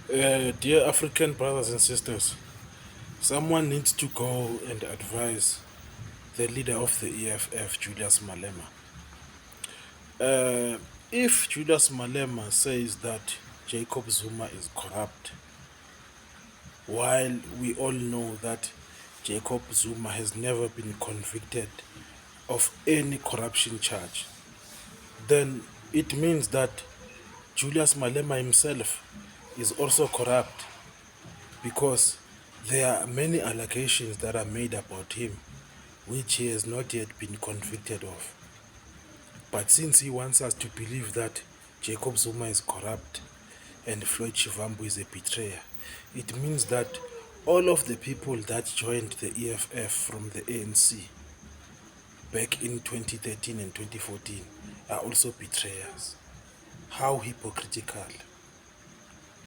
Dear African brothers and sisters, someone needs to go and advise the leader of the EFF, Julius Malema. If Julius Malema says that Jacob Zuma is corrupt, while we all know that Jacob Zuma has never been convicted of any corruption charge, then it means that Julius Malema himself is also corrupt because there are many allegations that are made about him which he has not yet been convicted of. But since he wants us to believe that Jacob Zuma is corrupt and Floyd Shivambu is a betrayer, it means that all of the people that joined the EFF from the ANC back in 2013 and 2014 are also betrayers. How hypocritical.